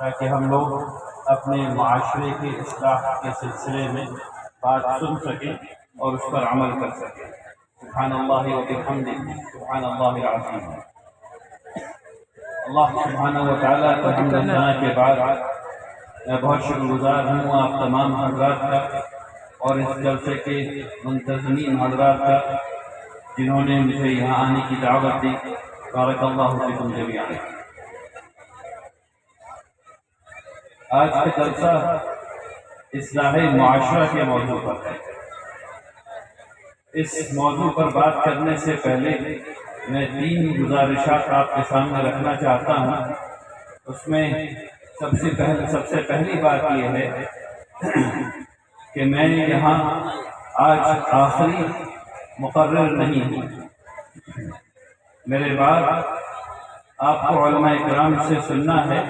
تاکہ ہم لوگ اپنے معاشرے کے اصلاح کے سلسلے میں بات سن سکیں اور اس پر عمل کر سکیں۔ سبحان اللہ و بحمدہ، سبحان اللہ العظیم۔ اللہ سبحانہ و تعالیٰ کا حمد و ثنا کے بعد میں بہت شکر گزار ہوں آپ تمام حضرات کا اور اس جلسے کے منتظمین حضرات کا جنہوں نے مجھے یہاں آنے کی دعوت دی۔ بارک اللہ فیکم جمیعا۔ آج کا جلسہ اصلاح معاشرہ کے موضوع پر ہے۔ اس موضوع پر بات کرنے سے پہلے میں 3 گزارشات آپ کے سامنے رکھنا چاہتا ہوں۔ اس میں سب سے پہلی بات یہ ہے کہ میں یہاں آج آخری مقرر نہیں ہوں۔ میرے بعد آپ کو علماء کرام سے سننا ہے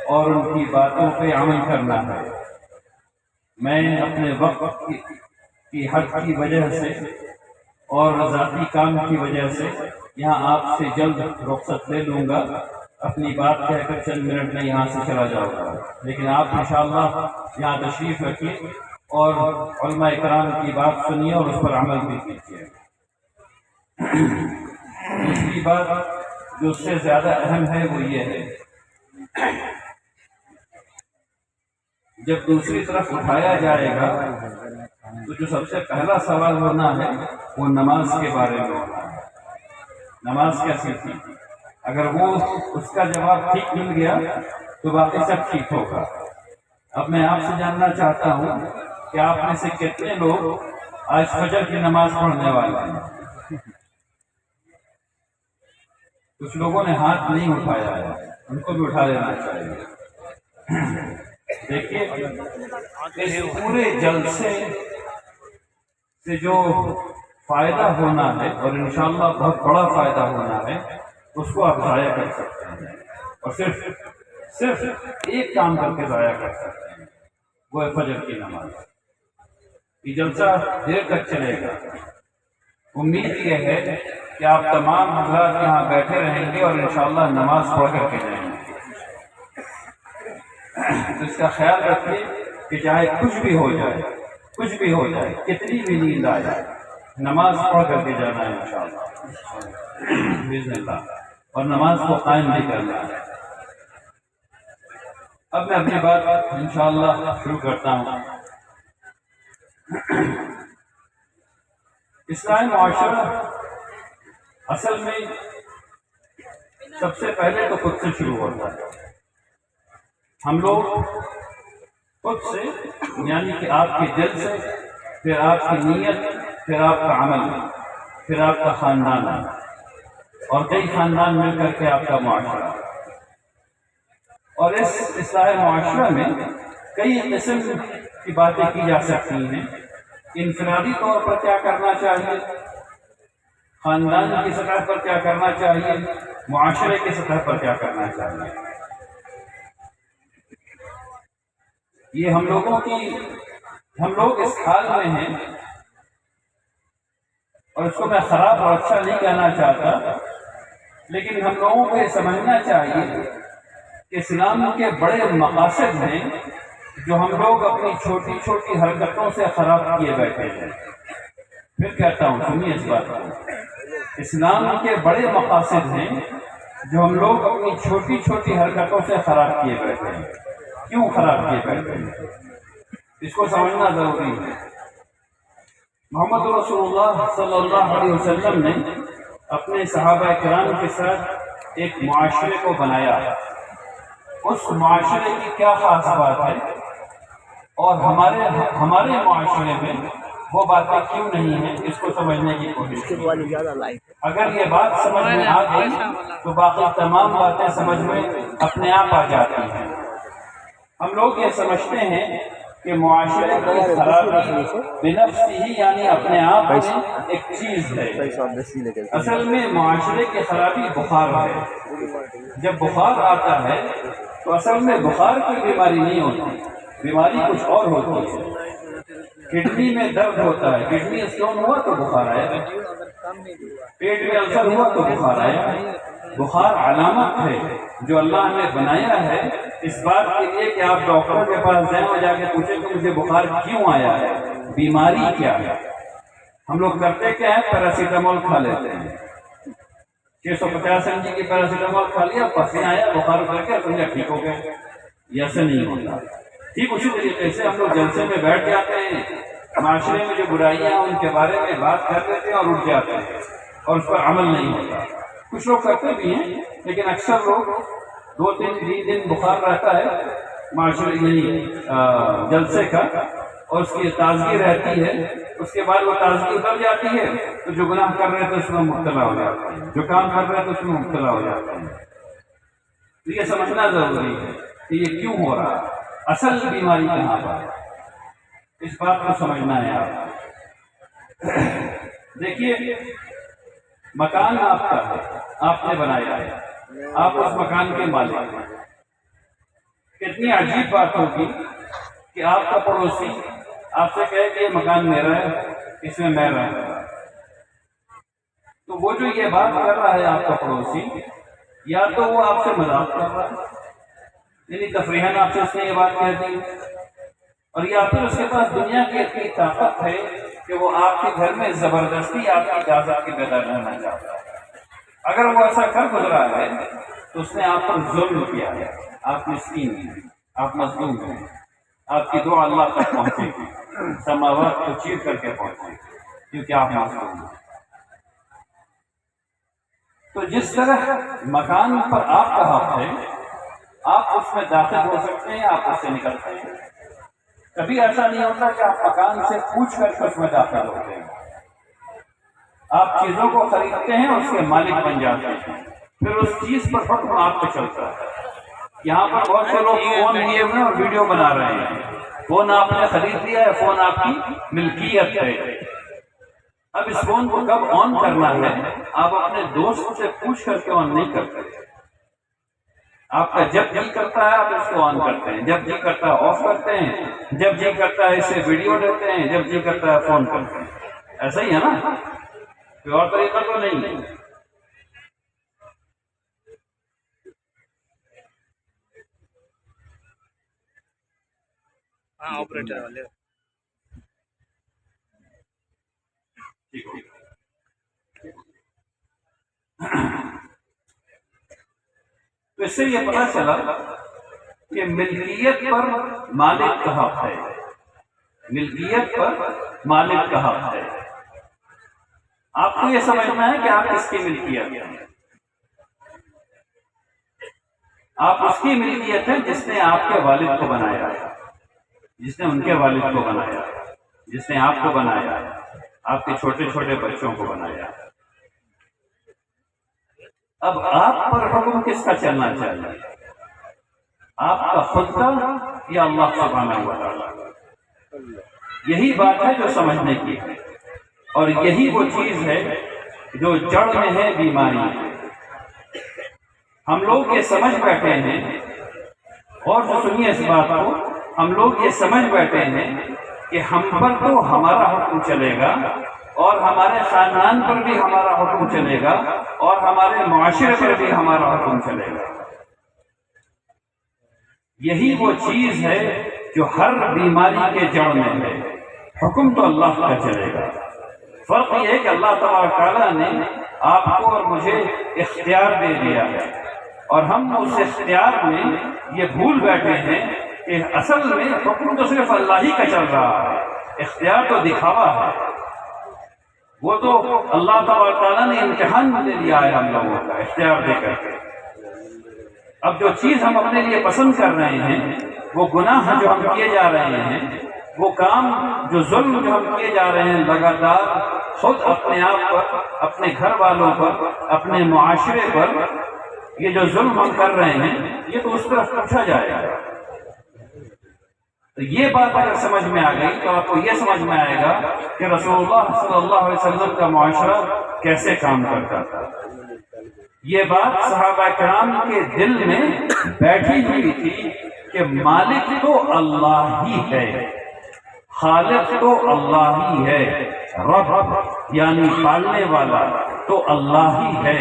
اور ان کی باتوں پہ عمل کرنا ہے۔ میں اپنے وقت کی حد کی وجہ سے اور ذاتی کام کی وجہ سے یہاں آپ سے جلد رخصت لے لوں گا، اپنی بات کہہ کر چند منٹ میں یہاں سے چلا جاؤں گا، لیکن آپ انشاءاللہ یہاں تشریف رکھیے اور علماء کرام کی بات سنیے اور اس پر عمل بھی کیجیے۔ دوسری بات جو اس سے زیادہ اہم ہے وہ یہ ہے، جب دوسری طرف اٹھایا جائے گا تو جو سب سے پہلا سوال ہونا ہے وہ نماز کے بارے میں ہونا ہے۔ نماز کیسی تھی؟ اگر وہ اس کا جواب ٹھیک مل گیا تو باقی سب ٹھیک ہوگا۔ اب میں آپ سے جاننا چاہتا ہوں کہ آپ میں سے کتنے لوگ آج فجر کی نماز پڑھنے والے ہیں؟ کچھ لوگوں نے ہاتھ نہیں اٹھایا ہے، ان کو بھی اٹھا لینا چاہیے۔ دیکھیے، اس پورے جلسے سے جو فائدہ ہونا ہے اور انشاءاللہ بہت بڑا فائدہ ہونا ہے اس کو آپ ضائع کر سکتے ہیں، اور صرف ایک کام کر کے ضائع کر سکتے ہیں، وہ ہے فجر کی نماز۔ یہ جلسہ دیر تک چلے گا۔ امید یہ ہے کہ آپ تمام حضرات یہاں بیٹھے رہیں گے اور انشاءاللہ نماز پڑھ کر کے جائیں گے۔ تو اس کا خیال رکھیے کہ چاہے کچھ بھی ہو جائے، کتنی بھی نیند آ جائے، نماز پڑھ کر کے جانا ہے انشاءاللہ باذن اللہ، اور نماز کو قائم بھی کرنا ہے۔ اب میں اپنی بات انشاءاللہ شروع کرتا ہوں۔ اصلاح معاشرہ اصل میں سب سے پہلے تو خود سے شروع ہوتا ہے۔ ہم لوگ خود سے، یعنی کہ آپ کے دل سے، پھر آپ کی نیت، پھر آپ کا عمل، پھر آپ کا خاندان، اور کئی خاندان مل کر کے آپ کا معاشرہ۔ اور اس اصلاح معاشرہ میں کئی قسم کی باتیں کی جا سکتی ہیں۔ انفرادی طور پر کیا کرنا چاہیے، خاندان کی سطح پر کیا کرنا چاہیے، معاشرے کی سطح پر کیا کرنا چاہیے۔ یہ ہم لوگ اس حال میں ہیں، اور اس کو میں خراب اور اچھا نہیں کہنا چاہتا، لیکن ہم لوگوں کو یہ سمجھنا چاہیے کہ اسلام کے بڑے مقاصد ہیں جو ہم لوگ اپنی چھوٹی چھوٹی حرکتوں سے خراب کیے بیٹھے ہیں۔ پھر کہتا ہوں، سنیے اس بات کو، اسلام کے بڑے مقاصد ہیں جو ہم لوگ اپنی چھوٹی چھوٹی حرکتوں سے خراب کیے بیٹھے ہیں۔ کیوں خراب کیے بیٹھے ہیں، اس کو سمجھنا ضروری ہے۔ محمد رسول اللہ صلی اللہ علیہ وسلم نے اپنے صحابہ کرام کے ساتھ ایک معاشرے کو بنایا۔ اس معاشرے کی کیا خاص بات ہے اور ہمارے معاشرے میں وہ باتیں کیوں نہیں ہیں، اس کو سمجھنے کی کوشش کی۔ اگر یہ بات سمجھ میں آ گئی تو باقی تمام باتیں سمجھ میں اپنے آپ آ جاتی ہیں۔ ہم لوگ یہ سمجھتے ہیں کہ معاشرے کی خرابی بنفسی ہی، یعنی اپنے آپ میں ایک چیز ہے۔ اصل میں معاشرے کی خرابی بخار ہے۔ جب بخار آتا ہے تو اصل میں بخار کوئی بیماری نہیں ہوتی، بیماری کچھ اور ہوتی ہے۔ کڈنی میں درد ہوتا ہے، کڈنی اسٹون ہوا تو بخار آیا، پیٹ میں السر ہوا تو بخار آیا۔ بخار علامت ہے جو اللہ نے بنایا ہے اس بات کے لیے کہ آپ ڈاکٹر کے پاس جائیں اور جا کے پوچھیں کہ مجھے بخار کیوں آیا ہے، بیماری کیا ہے۔ ہم لوگ کرتے کیا ہے، پیراسیٹامول کھا لیتے ہیں، 650 mg کی پیراسیٹامول کھا لیا، پسینہ آیا، بخار کر کے سمجھا ٹھیک ہو گیا۔ یہ ایسے نہیں ہوتا۔ ٹھیک اسی طریقے سے ہم لوگ جلسے میں بیٹھ جاتے ہیں، معاشرے میں جو برائیاں ہیں ان کے بارے میں بات کر لیتے ہیں اور اٹھ جاتے ہیں اور اس پر عمل نہیں ہوتا۔ کچھ لوگ کرتے بھی ہیں، لیکن اکثر لوگ 2-3 دن بخار رہتا ہے معاشرے جلسے کا، اور اس کی تازگی رہتی ہے، اس کے بعد وہ تازگی اتر جاتی ہے تو جو گناہ کر رہے تھے اس میں مبتلا ہو جاتے ہیں، جو کام کر رہے تھے اس میں مبتلا ہو جاتے ہیں۔ تو یہ سمجھنا ضروری ہے کہ یہ کیوں ہو رہا ہے، اصل بیماری کہاں پر ہے، اس بات کو سمجھنا ہے آپ۔ دیکھیے، مکان آپ کا ہے، آپ نے بنایا ہے، آپ اس مکان کے مالک ہیں۔ کتنی عجیب بات ہوگی کہ آپ کا پڑوسی آپ سے کہے کہ یہ مکان میرا ہے، اس میں میں رہوں گا، تو وہ جو یہ بات کر رہا ہے آپ کا پڑوسی، یا تو وہ آپ سے مذاق کر رہا ہے، یعنی تفریحاً آپ سے اس نے یہ بات کہہ دی، اور یا پھر اس کے پاس دنیا کی اتنی طاقت ہے کہ وہ آپ کے گھر میں زبردستی آپ کی اجازت کے بغیر رہنا چاہتا ہے۔ اگر وہ ایسا کر گزرا ہے تو اس نے آپ پر ظلم کیا ہے، آپ مسکین ہیں، آپ مظلوم ہیں، آپ کی دعا اللہ تک پہنچے گی، سماوات کو چیر کر کے پہنچے گی، کیونکہ آپ مظلوم ہیں۔ تو جس طرح مکان پر آپ کا حق ہے، آپ اس میں داخل ہو سکتے ہیں، آپ اس سے نکل سکتے ہیں۔ کبھی ایسا نہیں ہوتا کہ آپ مکان سے پوچھ کر اس میں داخل ہوتے ہیں۔ آپ چیزوں کو خریدتے ہیں، اس کے مالک بن جاتے ہیں، پھر اس چیز پر حکم آپ پہ چلتا ہے۔ یہاں پر بہت سے لوگ فون لیے ہوئے اور ویڈیو بنا رہے ہیں، فون آپ نے خرید لیا ہے، فون آپ کی ملکیت ہے۔ اب اس فون کو کب آن کرنا ہے آپ اپنے دوست سے پوچھ کر کے آن نہیں کرتے۔ آپ کا جب جی کرتا ہے آپ اس کو آن کرتے ہیں، جب جی کرتا ہے آف کرتے ہیں، جب جی کرتا ہے اسے ویڈیو لیتے ہیں، جب جی کرتا ہے فون کرتے ہیں۔ ایسا ہی ہے نا، کوئی اور طریقہ تو نہیں۔ ہاں آپریٹر والے تو اس سے یہ پتا چلا کہ ملکیت پر مالک کا حق ہے، ملکیت پر مالک کا حق ہے۔ آپ کو یہ سمجھنا ہے کہ آپ کس کی ملکیت ہیں۔ آپ اس کی ملکیت ہے جس نے آپ کے والد کو بنایا ہے، جس نے ان کے والد کو بنایا، جس نے آپ کو بنایا، آپ کے چھوٹے چھوٹے بچوں کو بنایا۔ اب آپ پر حکم کس کا چلنا چاہیے، آپ کا خود کا یا اللہ سبحانہ و تعالی؟ یہی بات ہے جو سمجھنے کی ہے، اور یہی وہ چیز ہے جو جڑ میں ہے بیماری۔ ہم لوگ یہ سمجھ بیٹھے ہیں، اور جو سنیے اس بات کو، ہم لوگ یہ سمجھ بیٹھے ہیں کہ ہم پر تو ہمارا حکم چلے گا، اور ہمارے خاندان پر بھی ہمارا حکم چلے گا، اور ہمارے معاشرے پر بھی ہمارا حکم چلے گا۔ یہی وہ چیز ہے جو ہر بیماری کے جڑ میں ہے۔ حکم تو اللہ کا چلے گا، فرق یہ ہے کہ اللہ تبارک تعالیٰ نے آپ کو اور مجھے اختیار دے دیا ہے، اور ہم اس اختیار میں یہ بھول بیٹھے ہیں کہ اصل میں حکم تو صرف اللہ ہی کا چل رہا ہے، اختیار تو دکھاوا ہے۔ وہ تو اللہ تبارک تعالیٰ نے امتحان دے دیا ہے ہم لوگوں کا اختیار دے کر کے۔ اب جو چیز ہم اپنے لیے پسند کر رہے ہیں، وہ گناہ جو ہم کیے جا رہے ہیں، وہ کام جو ظلم جو ہم کیے جا رہے ہیں لگاتار، خود اپنے آپ پر، اپنے گھر والوں پر، اپنے معاشرے پر، یہ جو ظلم ہم کر رہے ہیں، یہ تو اس طرف پوچھا جائے گا۔ تو یہ بات اگر سمجھ میں آ گئی تو آپ کو یہ سمجھ میں آئے گا کہ رسول اللہ صلی اللہ علیہ وسلم کا معاشرہ کیسے کام کرتا تھا۔ یہ بات صحابہ کرام کے دل میں بیٹھی ہوئی تھی کہ مالک تو اللہ ہی ہے، خالق تو اللہ ہی ہے، رب یعنی پالنے والا تو اللہ ہی ہے،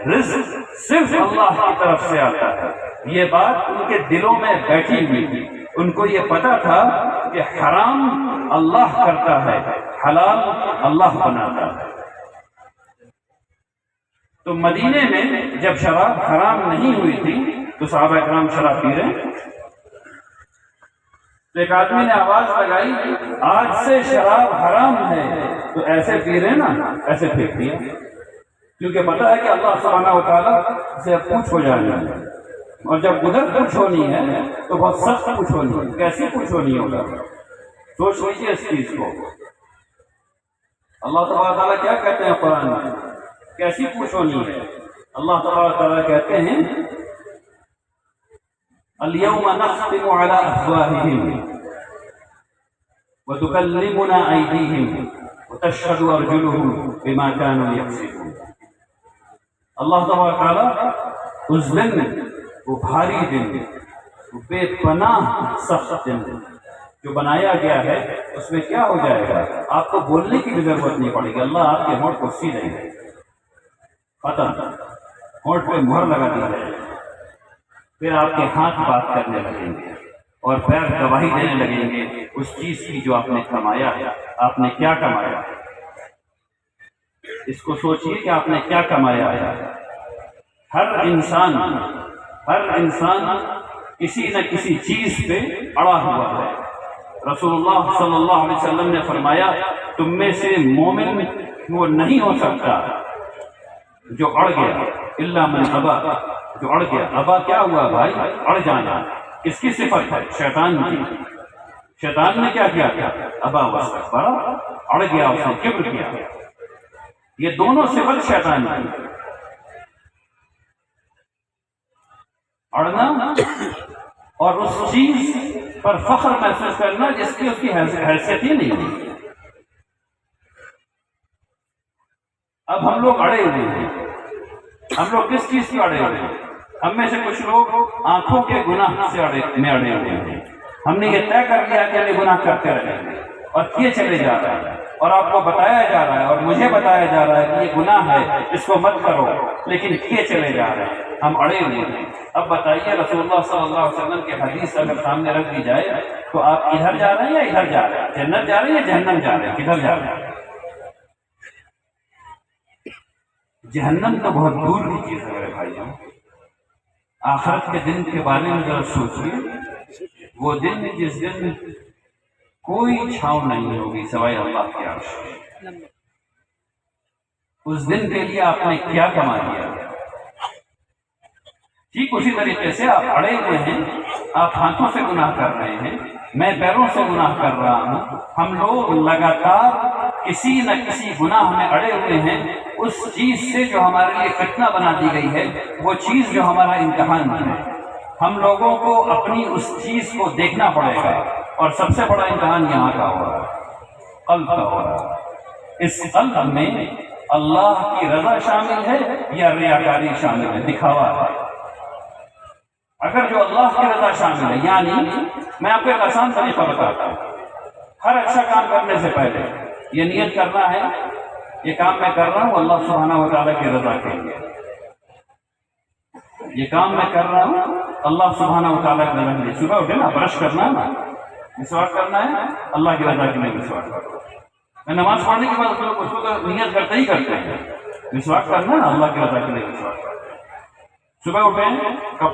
رزق صرف اللہ کی طرف سے آتا ہے، یہ بات ان کے دلوں میں بیٹھی ہوئی تھی، ان کو یہ پتا تھا کہ حرام اللہ کرتا ہے، حلال اللہ بناتا ہے۔ تو مدینے میں جب شراب حرام نہیں ہوئی تھی تو صحابہ کرام شراب پی رہے ہیں۔ تو ایک آدمی نے آواز لگائی، آج سے شراب حرام ہے، تو ایسے پی رہے نا، ایسے پھینک دیا، کیونکہ پتا ہے کہ اللہ سبحانہ و تعالیٰ سے پوچھ ہو جانا ہے، اور جب ادھر پوچھ ہونی ہے تو بہت سخت پوچھ ہونی ہے۔ کیسی پوچھ ہونی ہوگا؟ سوچ لیجیے اس چیز کو۔ اللہ تبارک تعالیٰ کیا کہتے ہیں قرآن میں؟ کیسی پوچھ ہونی ہے؟ اللہ تبارک تعالیٰ کہتے ہیں اليوم نختم على افواههم وتكلمنا ايديهم وتشهد ارجلهم بما كانوا يكسبون۔ اللہ تبارک تعالیٰ اس دن، وہ بھاری دن، وہ بے پناہ سخت دن جو بنایا گیا ہے، اس میں کیا ہو جائے گا؟ آپ کو بولنے کی بھی ضرورت نہیں پڑے گی، اللہ آپ کے ہونٹ کو سی دیں گے، ختم، ہونٹ پہ مہر لگا دی جائے گی۔ پھر آپ کے ہاتھ بات کرنے لگیں گے اور پیر گواہی دینے لگیں گے اس چیز کی جو آپ نے کمایا ہے۔ آپ نے کیا کمایا ہے؟ اس کو سوچیے کہ آپ نے کیا کمایا ہے۔ ہر انسان کسی نہ کسی چیز پہ اڑا ہوا ہے۔ رسول اللہ صلی اللہ علیہ وسلم نے فرمایا، تم میں سے مومن وہ نہیں ہو سکتا جو اڑ گیا، الا من ابا، جو اڑ گیا۔ ابا کیا ہوا بھائی؟ اڑ جانا۔ کس کی صفت ہے؟ شیطان کی۔ شیطان نے کیا کیا؟ ابا واستکبر، اڑ گیا، اس نے کبر کیا۔ یہ دونوں صفت شیطان کی، اڑنا اور اس چیز پر فخر محسوس کرنا جس کی اس کی حیثیت ہی نہیں ہے۔ اب ہم لوگ اڑے ہوئے ہیں۔ ہم لوگ کس چیز کی اڑے ہوئے ہیں؟ ہم میں سے کچھ لوگ آنکھوں کے گناہ سے اڑے ہوئے ہیں۔ ہم نے یہ طے کر لیا کہ ہم گناہ کرتے رہیں گے اور کیے چلے جا رہے ہیں، اور آپ کو بتایا جا رہا ہے اور مجھے بتایا جا رہا ہے کہ یہ گناہ ہے، اس کو مت کرو، لیکن کیے چلے جا رہے ہیں، ہم اڑے ہوئے ہیں۔ اب بتائیے، رسول اللہ صلی اللہ علیہ وسلم کی حدیث اگر سامنے رکھ دی جائے تو آپ ادھر جا رہے ہیں یا ادھر جا رہے ہیں؟ جنت جا رہے ہیں یا جہنم جا رہے ہیں؟ کدھر جا رہے ہیں؟ جہنم تو بہت دور کی چیز ہے میرے بھائیوں۔ آخرت کے دن کے بارے میں ذرا سوچیے، وہ دن جس دن کوئی چھاؤں نہیں ہوگی سوائے اللہ کے عرش کے۔ اس دن کے لیے آپ نے کیا کما لیا؟ ٹھیک اسی طریقے سے آپ اڑے ہوئے ہیں، آپ ہاتھوں سے گناہ کر رہے ہیں، میں پیروں سے گناہ کر رہا ہوں۔ ہم لوگ لگاتار کسی نہ کسی گناہ میں اڑے ہوئے ہیں، اس چیز سے جو ہمارے لیے فتنہ بنا دی گئی ہے، وہ چیز جو ہمارا امتحان ہے۔ ہم لوگوں کو اپنی اس چیز کو دیکھنا پڑے گا، اور سب سے بڑا امتحان یہاں کا ہوگا، قلب کا ہوگا۔ اس قلب میں اللہ کی رضا شامل ہے یا ریاکاری شامل ہے، دکھاوا ہے؟ اگر جو اللہ کی رضا شامل ہے، یعنی میں آپ کو ایک آسان طریقہ بتاتا ہوں۔ ہر اچھا کام کرنے سے پہلے یہ نیت کرنا ہے، یہ کام میں کر رہا ہوں اللہ سبحانہ و تعالیٰ کی رضا کے لیے، یہ کام میں کر رہا ہوں اللہ سبحانہ و تعالیٰ کی رضا کے لیے۔ صبح اٹھے نا، برش کرنا ہے نا، مسواک کرنا ہے، اللہ کی رضا کے لیے مسواک کرنا ہے۔ میں نماز پڑھنے کے بعد اس کو تو نیت کرتے ہی کرتے ہیں، مسواک کرنا ہے نا، اللہ کی رضا کے لیے مسواک کرنا ہے۔ صبح اٹھیں،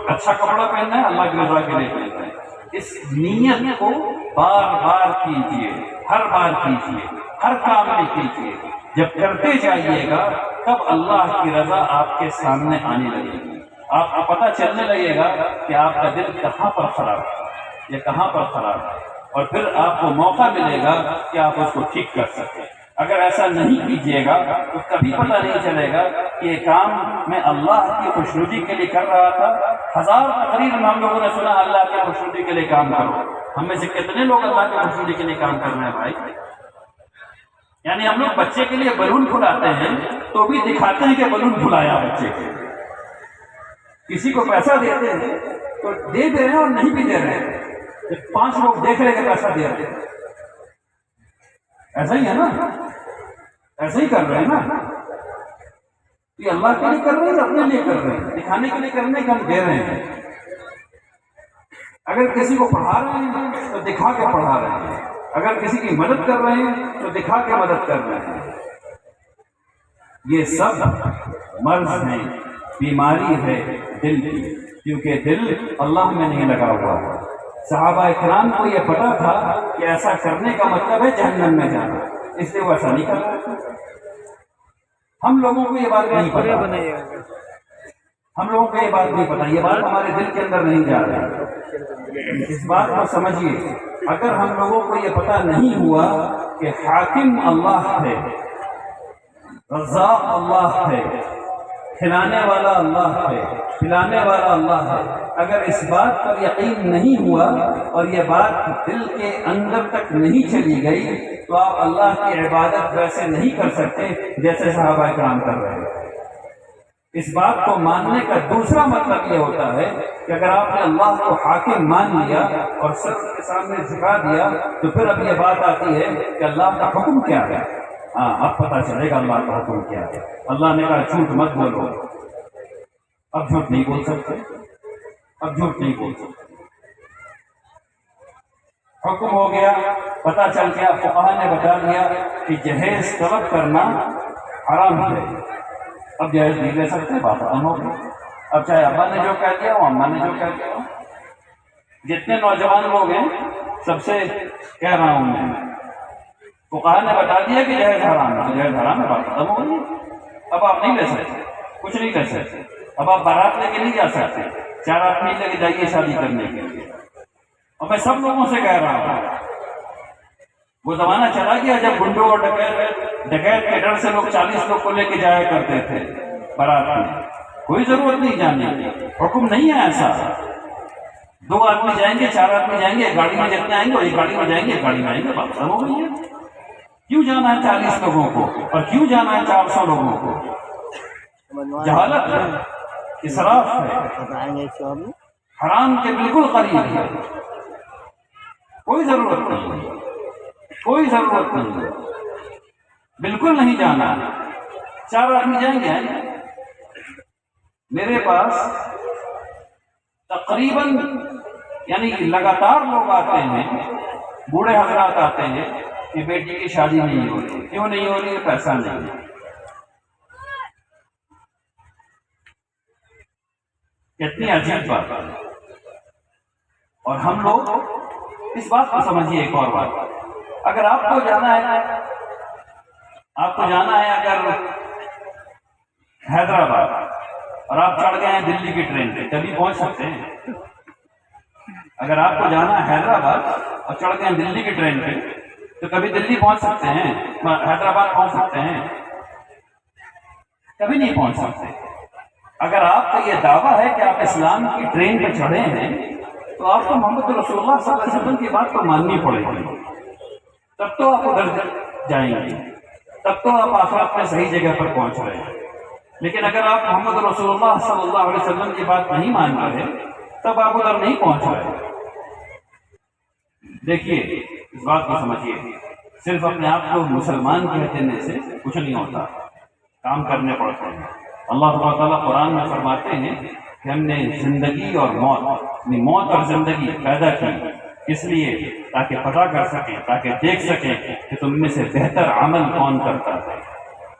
اچھا کپڑا پہننا ہے، اللہ کی رضا کے لیے پہننا ہے۔ اس نیت کو بار بار کیجیے، ہر بار کیجیے، ہر کام میں کیجیے۔ جب کرتے جائیے گا تب اللہ کی رضا آپ کے سامنے آنے لگے گی، آپ کو پتہ چلنے لگے گا کہ آپ کا دل کہاں پر خراب ہے، یہ کہاں پر خراب ہے، اور پھر آپ کو موقع ملے گا کہ آپ اس کو ٹھیک کر سکیں۔ اگر ایسا نہیں کیجیے گا تو کبھی پتہ نہیں چلے گا کہ یہ کام میں اللہ کی خوشنودی کے لیے کر رہا تھا۔ ہزار تقریر میں ہم لوگوں نے سنا اللہ کی خوشنودی کے لیے کام کرو، ہم میں سے کتنے لوگ اللہ کی خوشنودی کے لیے کام کر رہے ہیں بھائی؟ یعنی ہم لوگ بچے کے لیے بلون پھلاتے ہیں تو بھی دکھاتے ہیں کہ بلون پھلایا بچے کے، کسی کو پیسہ دیتے ہیں تو دے رہے ہیں اور نہیں بھی دے رہے ہیں، 5 لوگ دیکھ رہے کہ پیسہ دے رہے ہیں، ایسا ہی ہے نا، ایسا ہی کر رہے ہیں نا، یہ اللہ کے لیے کر رہے ہیں، اپنے لیے کر رہے ہیں، دکھانے کے لیے کرنے کے ہم دے رہے ہیں۔ اگر کسی کو پڑھا رہے ہیں تو دکھا کے پڑھا رہے ہیں، اگر کسی کی مدد کر رہے ہیں تو دکھا کے مدد کر رہے ہیں۔ یہ سب مرض ہے، بیماری ہے دل کی، کیونکہ دل اللہ میں نہیں لگا ہوا ہے۔ صحابہ کرام کو یہ پتا تھا کہ ایسا کرنے کا مطلب ہے جہنم میں جانا، اس لیے وہ ایسا نہیں کرتا۔ ہم لوگوں کو یہ بات نہیں پتا، ہم لوگوں کو یہ بات نہیں پتا، یہ بات ہمارے دل کے اندر نہیں جا رہی۔ اس بات کو سمجھیے، اگر ہم لوگوں کو یہ پتا نہیں ہوا کہ حاکم اللہ ہے، رزاق اللہ ہے، کھلانے والا اللہ ہے، پلانے والا اللہ ہے، اگر اس بات پر یقین نہیں ہوا اور یہ بات دل کے اندر تک نہیں چلی گئی تو آپ اللہ کی عبادت ویسے نہیں کر سکتے جیسے صحابہ کرام کر رہے ہیں۔ اس بات کو ماننے کا دوسرا مطلب یہ ہوتا ہے کہ اگر آپ نے اللہ کو حاکم مان لیا اور سب کے سامنے جھکا دیا تو پھر اب یہ بات آتی ہے کہ اللہ کا حکم کیا ہے۔ ہاں، اب پتہ چلے گا اللہ کا حکم کیا ہے۔ اللہ نے کہا جھوٹ مت بولو، اب جھوٹ نہیں بول سکتے، اب جھوٹ نہیں بول سکتے۔ حکم ہو گیا، پتہ چل گیا، فقہا نے بتا دیا کہ جہیز طلب کرنا حرام ہے، اب جہیز نہیں لے سکتے، بات ختم ہو گئی۔ اب چاہے ابا نے جو کہہ دیا ہو، اماں نے جو کہہ دیا ہو، جتنے نوجوان لوگ ہیں سب سے کہہ رہا ہوں میں، فقہا نے بتا دیا کہ جہیز حرام ہے، جہیز حرام ہے، بات ختم ہو گئی۔ اب آپ نہیں لے سکتے، کچھ نہیں کر سکتے، اب آپ بارات لے کے نہیں جا سکتے، 4 آدمی لے کے جائیے شادی کرنے کے لیے۔ اور میں سب لوگوں سے کہہ رہا ہوں، وہ زمانہ چلا گیا جب گنڈوں اور ڈکیت کے ڈر سے لوگ 40 لوگ کو لے کے جایا کرتے تھے بارات میں۔ کوئی ضرورت نہیں جانے کی، حکم نہیں ہے ایسا۔ 2 آدمی جائیں گے، 4 آدمی جائیں گے، گاڑی میں جتنے آئیں گے وہی گاڑی میں جائیں گے، گاڑی میں آئیں گے، بات ختم ہو گئی ہے۔ کیوں جانا ہے 40 لوگوں کو اور کیوں جانا ہے 400 لوگوں کو؟ جہالت ہے، اسراف ہے، حرام کے بالکل قریب ہے۔ کوئی ضرورت نہیں ہے، کوئی ضرورت نہیں ہے، بالکل نہیں جانا ہے۔ 4 آدمی جائیں گے، میرے پاس تقریباً یعنی لگاتار لوگ آتے ہیں، بوڑھے حضرات آتے ہیں کہ بیٹی کی شادی نہیں ہو رہی، کیوں نہیں ہو رہی ہے؟ پیسہ نہیں ہے۔ کتنی عجیب بات ہے۔ اور ہم لوگ اس بات کو سمجھیے، ایک اور بات، اگر آپ کو جانا ہے، آپ کو جانا ہے اگر حیدرآباد اور آپ چڑھ گئے ہیں دلی کی ٹرین پہ، تبھی پہنچ سکتے ہیں۔ اگر آپ کو جانا ہے حیدرآباد اور چڑھ گئے ہیں دلی کی ٹرین پہ تو کبھی دلی پہنچ سکتے ہیں، حیدرآباد پہنچ سکتے ہیں؟ کبھی نہیں پہنچ سکتے۔ اگر آپ کا یہ دعویٰ ہے کہ آپ اسلام کی ٹرین پہ چڑھے ہیں تو آپ کو محمد رسول اللہ صلی اللہ علیہ وسلم کی بات کو ماننی پڑے گی، تب تو آپ ادھر جائیں گے، تب تو آپ آخرت میں صحیح جگہ پر پہنچ رہے ہیں۔ لیکن اگر آپ محمد رسول اللہ صلی اللہ علیہ وسلم کی بات نہیں مان رہے تب آپ ادھر نہیں پہنچ رہے۔ دیکھیے، اس بات کو سمجھیے، صرف اپنے آپ کو مسلمان کہہ دینے سے کچھ نہیں ہوتا، کام کرنے پڑتے ہیں۔ اللہ تعالیٰ قرآن میں فرماتے ہیں کہ ہم نے زندگی اور موت، یعنی موت اور زندگی پیدا کی اس لیے تاکہ پتہ کر سکیں، تاکہ دیکھ سکیں کہ تم میں سے بہتر عمل کون کرتا ہے۔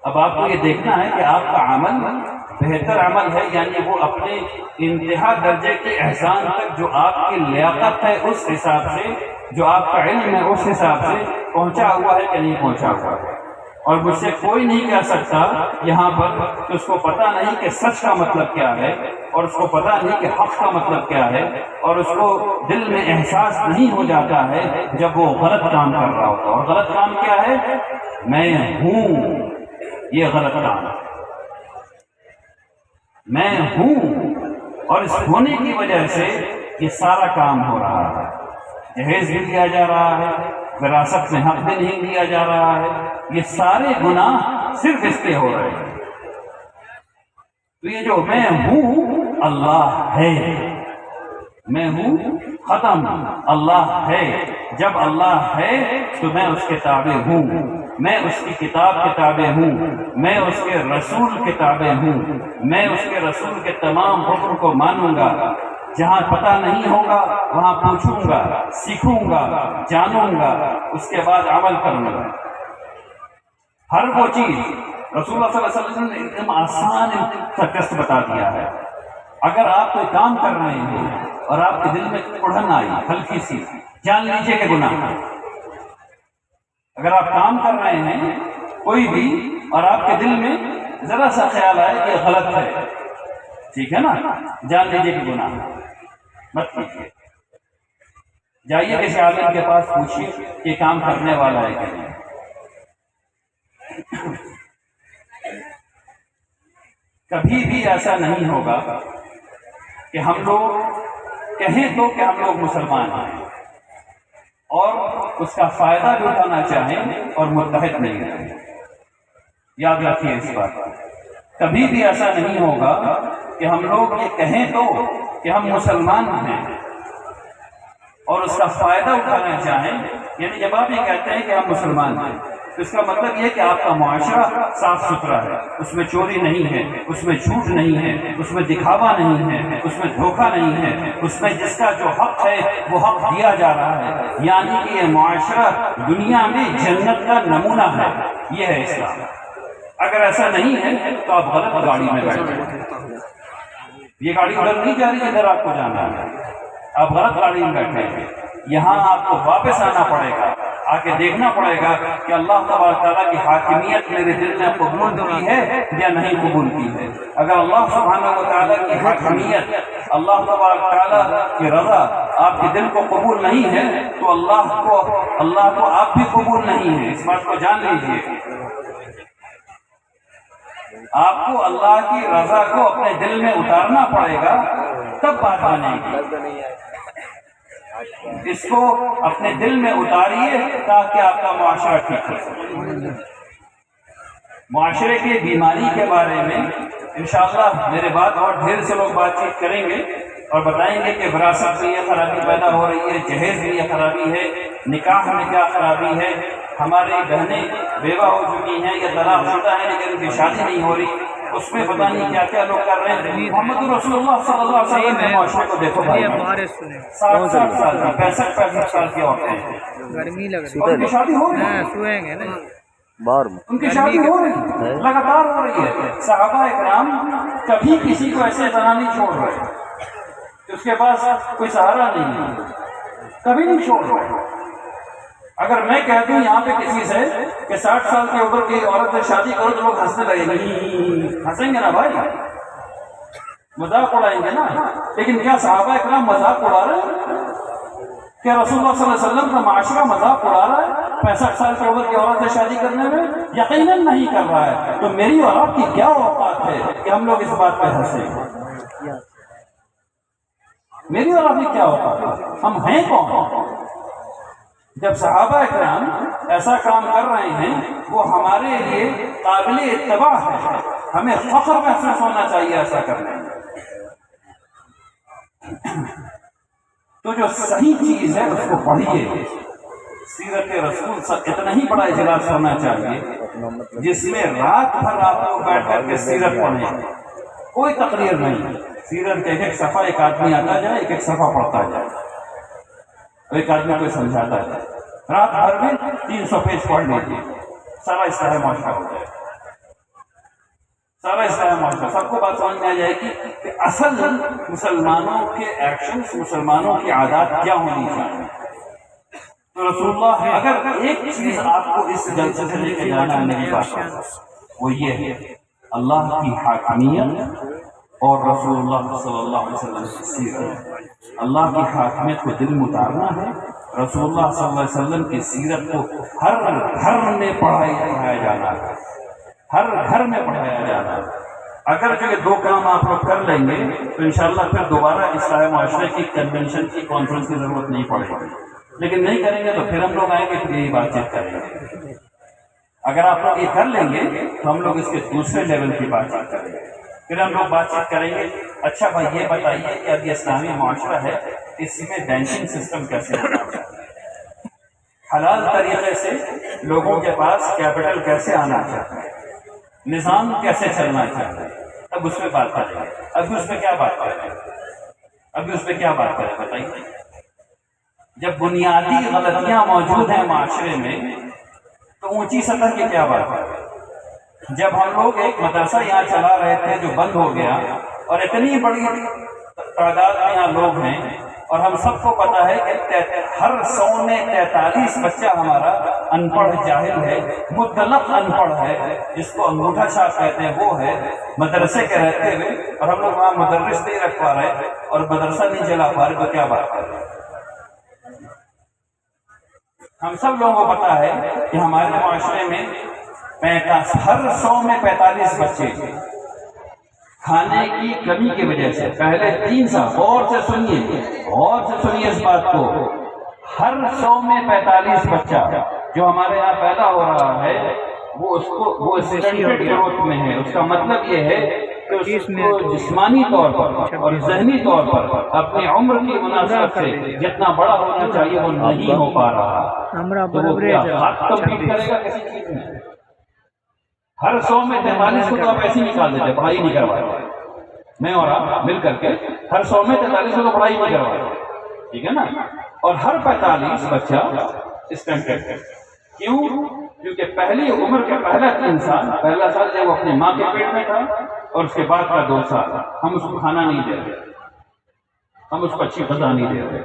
اب آپ کو یہ دیکھنا ہے کہ آپ کا عمل بہتر عمل ہے، یعنی وہ اپنے انتہا درجے کے احسان تک جو آپ کی لیاقت ہے اس حساب سے، جو آپ کا علم ہے اس حساب سے پہنچا ہوا ہے کہ نہیں پہنچا ہوا ہے۔ اور مجھ سے کوئی نہیں کہہ سکتا یہاں پر کہ اس کو پتہ نہیں کہ سچ کا مطلب کیا ہے، اور اس کو پتہ نہیں کہ حق کا مطلب کیا ہے، اور اس کو دل میں احساس نہیں ہو جاتا ہے جب وہ غلط کام کر رہا ہوتا۔ اور غلط کام کیا ہے؟ میں ہوں، یہ غلط کام ہے، میں ہوں، اور اس ہونے کی وجہ سے یہ سارا کام ہو رہا ہے۔ جہیز بھی دیا جا رہا ہے، وراثت میں حق بھی نہیں دیا جا رہا ہے، یہ سارے گناہ صرف اس پہ ہو رہے ہیں۔ تو یہ جو میں ہوں اللہ ہے، میں ہوں ختم، اللہ ہے۔ جب اللہ ہے تو میں اس کے تابع ہوں، میں اس کی کتاب کے تابع ہوں، میں اس کے رسول کے تابع ہوں، میں اس کے رسول کے تمام حکم کو مانوں گا۔ جہاں پتہ نہیں ہوگا وہاں پوچھوں گا، سیکھوں گا، جانوں گا، اس کے بعد عمل کروں گا۔ ہر وہ چیز رسول اللہ صلی اللہ علیہ وسلم نے ایک دم آسان ٹیسٹ بتا دیا ہے۔ اگر آپ کوئی کام کر رہے ہیں اور آپ کے دل میں اڑن آئی ہلکی سی، جان لیجیے کہ گناہ ہے۔ اگر آپ کام کر رہے ہیں کوئی بھی اور آپ کے دل میں ذرا سا خیال آئے کہ غلط ہے، ٹھیک ہے نا، جان لیجیے کہ گناہ ہے، مت کیجیے۔ جائیے کسی عالم کے پاس پوچھیے کہ کام کرنے والا ہے کہ نہیں۔ کبھی بھی ایسا نہیں ہوگا کہ ہم لوگ کہیں تو کہ ہم لوگ مسلمان ہیں اور اس کا فائدہ بھی اٹھانا چاہیں اور متحد نہیں رہیں۔ یاد رکھیے اس بات کو، کبھی بھی ایسا نہیں ہوگا کہ ہم لوگ یہ کہیں تو کہ ہم مسلمان ہیں اور اس کا فائدہ اٹھانا چاہیں۔ یعنی جب آپ یہ کہتے ہیں کہ ہم مسلمان ہیں تو اس کا مطلب یہ کہ آپ کا معاشرہ صاف ستھرا ہے، اس میں چوری نہیں ہے، اس میں جھوٹ نہیں ہے، اس میں دکھاوا نہیں ہے، اس میں دھوکہ نہیں ہے، اس میں جس کا جو حق ہے وہ حق دیا جا رہا ہے۔ یعنی کہ یہ معاشرہ دنیا میں جنت کا نمونہ ہے، یہ ہے اسلام۔ اگر ایسا نہیں ہے تو آپ غلط گاڑی میں بیٹھے، یہ گاڑی ادھر نہیں جا رہی ادھر آپ کو جانا ہے، آپ غلط گاڑی میں بیٹھے ہیں۔ یہاں آپ کو واپس آنا پڑے گا، آ کے دیکھنا پڑے گا کہ اللہ تبارک تعالیٰ کی حاکمیت میرے دل میں قبول کی ہے یا نہیں قبول کی ہے۔ اگر اللہ سبحانہ و تعالیٰ کی حاکمیت، اللہ تبارک تعالیٰ کی رضا آپ کے دل کو قبول نہیں ہے تو اللہ کو آپ بھی قبول نہیں ہے، اس بات کو جان لیجیے۔ آپ کو اللہ کی رضا کو اپنے دل میں اتارنا پڑے گا، تب بات بنے گی۔ اس کو اپنے دل میں اتاریے تاکہ آپ کا معاشرہ ٹھیک ہو سکے۔ معاشرے کی بیماری کے بارے میں انشاءاللہ میرے بعد اور ڈھیر سے لوگ بات چیت کریں گے اور بتائیں گے کہ وراثت میں یہ خرابی پیدا ہو رہی ہے، جہیز میں یہ خرابی ہے، نکاح میں کیا خرابی ہے، ہماری بہنیں بیوہ ہو چکی ہیں یا طلاق شدہ ہیں لیکن ان کی شادی نہیں ہو رہی، اس میں پتہ نہیں کیا کیا لوگ کر رہے ہیں۔ محمد رسول اللہ صلی اللہ علیہ وسلم کے معاشرے کو دیکھو بھائی، 60 سال کی 65 سال کی عورتیں ہیں، ان کی شادی ہو رہی ہے، ان کی شادی ہو رہی ہے، لگاتار ہو رہی ہے۔ صحابہ اکرام کبھی کسی کو ایسے طرح نہیں چھوڑ رہے کہ اس کے پاس کوئی سہارا نہیں ہے، کبھی نہیں چھوڑ رہے۔ اگر میں کہہ دوں یہاں پہ کسی سے کہ 60 سال کے اوپر کی عورت سے شادی کرو تو لوگ ہنسنے لگیں گے، ہنسیں گے نا بھائی، مذاق اڑائیں گے نا۔ لیکن کیا صحابہ اکرام مذاق اڑا رہے ہیں؟ کیا رسول اللہ صلی اللہ علیہ وسلم کا معاشرہ مذاق اڑا رہا ہے 65 سال کے اوپر کی عورت سے شادی کرنے میں؟ یقیناً نہیں کر رہا ہے۔ تو میری اور آپ کی کیا اوقات ہے کہ ہم لوگ اس بات پہ ہنسیں؟ میری اور آپ کی کیا اوقات ہے؟ ہم ہیں کون؟ جب صحابہ اکرام ایسا کام کر رہے ہیں وہ ہمارے لیے قابل اتباع ہے، ہمیں فخر محسوس ہونا چاہیے ایسا کرنے میں۔ تو جو صحیح چیز ہے اس کو پڑھیے۔ سیرت رسول اتنا ہی بڑا اجلاس ہونا چاہیے جس میں رات بھر آپ لوگ بیٹھ کر کے سیرت پڑھیں، کوئی تقریر نہیں، سیرت کے ایک صفحہ ایک آدمی آتا جائے، ایک صفحہ پڑھتا جائے، ایک آدمی کو سمجھاتا ہے، رات بھر میں 300 پیج پڑھ لیجیے، سارا اصلاح معاشرہ ہو جائے، سارا اصلاح معاشرہ، سب کو بات سمجھ میں آ جائے گی کہ اصل مسلمانوں کے ایکشنز، مسلمانوں کی عادات کیا ہونی چاہیے۔ تو رسول اللہ اگر ایک چیز آپ کو اس جلسے سے لے کے جانا ہے میری بات وہ یہ ہے، اللہ کی حاکمیت اور رسول اللہ صلی اللہ علیہ وسلم کی سیرت۔ اللہ کی حاکمیت کو دل میں اتارنا ہے، رسول اللہ صلی اللہ علیہ وسلم کی سیرت کو ہر گھر میں پڑھایا جانا ہے، ہر گھر میں پڑھایا جانا ہے۔ اگر جو یہ دو کام آپ لوگ کر لیں گے تو انشاءاللہ پھر دوبارہ اصلاح معاشرے کی کنونشن کی کانفرنس کی ضرورت نہیں پڑے گی، لیکن نہیں کریں گے تو پھر ہم لوگ آئیں گے پھر یہی بات چیت کریں گے۔ اگر آپ لوگ یہ کر لیں گے تو ہم لوگ اس کے دوسرے لیول کی بات چیت کریں گے، پھر ہم لوگ بات چیت کریں گے اچھا بھائی یہ بتائیے کہ اب یہ اسلامی معاشرہ ہے اس میں بینکنگ سسٹم کیسے ہونا چاہیے، حلال طریقے سے لوگوں کے پاس کیپٹل کیسے آنا چاہیے، نظام کیسے چلنا چاہیے، اب اس میں بات کریں گے۔ اب اس میں کیا بات کریں گے؟ ابھی اس پہ کیا بات کریں بتائیے؟ جب بنیادی غلطیاں موجود ہیں معاشرے میں تو اونچی سطح کی کیا بات ہے؟ جب ہم لوگ ایک مدرسہ یہاں چلا رہے تھے جو بند ہو گیا، اور اتنی بڑی تعداد میں یہاں لوگ ہیں، اور ہم سب کو پتا ہے کہ ہر 100 میں 43 بچہ ہمارا ان پڑھ جاہل ہے، مطلق ان پڑھ ہے، جس کو انگوٹھا چھاپ کہتے ہیں، وہ ہے مدرسے کے رہتے ہوئے، اور ہم لوگ وہاں مدرس نہیں رکھ پا رہے اور مدرسہ نہیں چلا پا رہے، تو کیا بات کر رہے ہیں؟ ہم سب لوگوں کو پتا ہے کہ ہمارے معاشرے میں ہر 100 میں 45 بچے کھانے کی کمی کی وجہ سے، پہلے 3 سال غور سے سنیے اس بات کو، ہر 100 میں 45 بچہ جو ہمارے یہاں پیدا ہو رہا ہے وہ اسٹنٹڈ گروتھ میں ہے۔ اس کا مطلب یہ ہے کہ اس کو جسمانی طور پر اور ذہنی طور پر اپنی عمر کی مناسبت سے جتنا بڑا ہونا چاہیے وہ نہیں ہو پا رہا، تو وہ کیا حق کمپلیٹ کرے گا کسی چیز میں؟ ہر 100 میں 43 کو تو آپ ایسے ہی نکال دیتے، پڑھائی نہیں کرواتے، میں اور آپ مل کر کے ہر 100 میں 43 کو تو پڑھائی نہیں کرواتے، ٹھیک ہے نا؟ اور ہر 45 بچہ اسٹنٹڈ ہے۔ کیوں؟ کیونکہ پہلی عمر کے پہلا 3 سال، پہلا سال جب وہ اپنے ماں کے پیٹ میں تھا، اور اس کے بعد کا 2 سال ہم اس کو کھانا نہیں دے رہے، ہم اس کو اچھی غذا نہیں دے رہے۔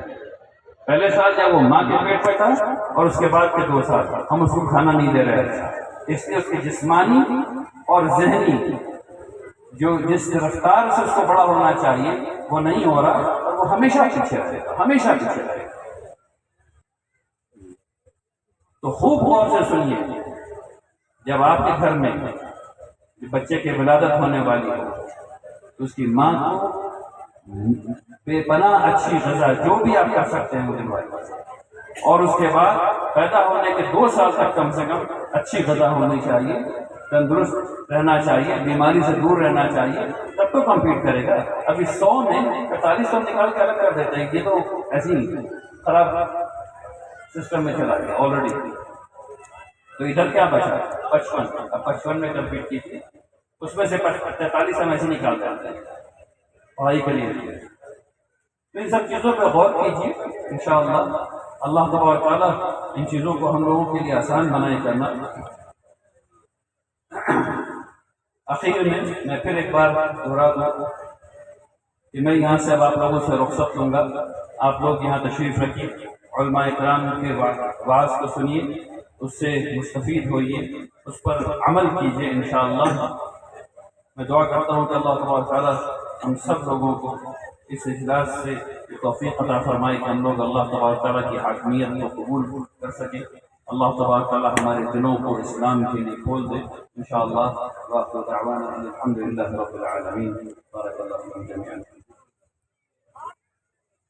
پہلے سال جب وہ ماں کے پیٹ میں تھا، اور اس کے بعد کے 2 سال ہم اس کو کھانا نہیں دے رہے، اس لیے اس کی جسمانی اور ذہنی جو جس رفتار سے اس کو بڑا ہونا چاہیے وہ نہیں ہو رہا، اور وہ ہمیشہ پیچھے رہے گا، ہمیشہ پیچھے رہے گا۔ تو خوب غور سے سنیے، جب آپ کے گھر میں بچے کی ولادت ہونے والی ہو تو اس کی ماں کو بے پناہ اچھی غذا جو بھی آپ کر سکتے ہیں وہ دلوائیے، اور اس کے بعد پیدا ہونے کے 2 سال تک کم سے کم اچھی غذا ہونی چاہیے، تندرست رہنا چاہیے، بیماری سے دور رہنا چاہیے، تب تو کمپیٹ کرے گا۔ ابھی 100 میں 45 تو نکال کے الگ کر دیتے ہیں، یہ تو ایسی خراب سسٹم میں چلا گیا آلریڈی۔ تو ادھر کیا بچا؟ 55، اب 55 میں کمپیٹ کیجیے، اس میں سے 43 ہم ایسے نکال دیتے ہیں پڑھائی کے لیے۔ تو ان سب چیزوں پہ غور کیجیے، انشاءاللہ اللہ تبارک تعالیٰ ان چیزوں کو ہم لوگوں کے لیے آسان بنائے کرنا۔ اخیر میں پھر ایک بار دہرا دوں کہ میں یہاں سے اب آپ لوگوں سے رخصت لوں گا، آپ لوگ یہاں تشریف رکھیے، علماء کرام کے وعظ کو سنیے، اس سے مستفید ہوئیے، اس پر عمل کیجیے انشاءاللہ۔ میں دعا کرتا ہوں کہ اللہ تبارک تعالیٰ ہم سب لوگوں کو اس اجلاس سے توفیق عطا فرمائے کہ ہم لوگ اللہ تبارک تعالیٰ کی حاکمیت کو قبول کر سکیں، اللہ تبارک تعالیٰ ہمارے دلوں کو اسلام کے لیے کھول دے انشاءاللہ۔ وآخر دعوانا الحمد للہ رب العالمین۔ بارک اللہ فیکم جميعا۔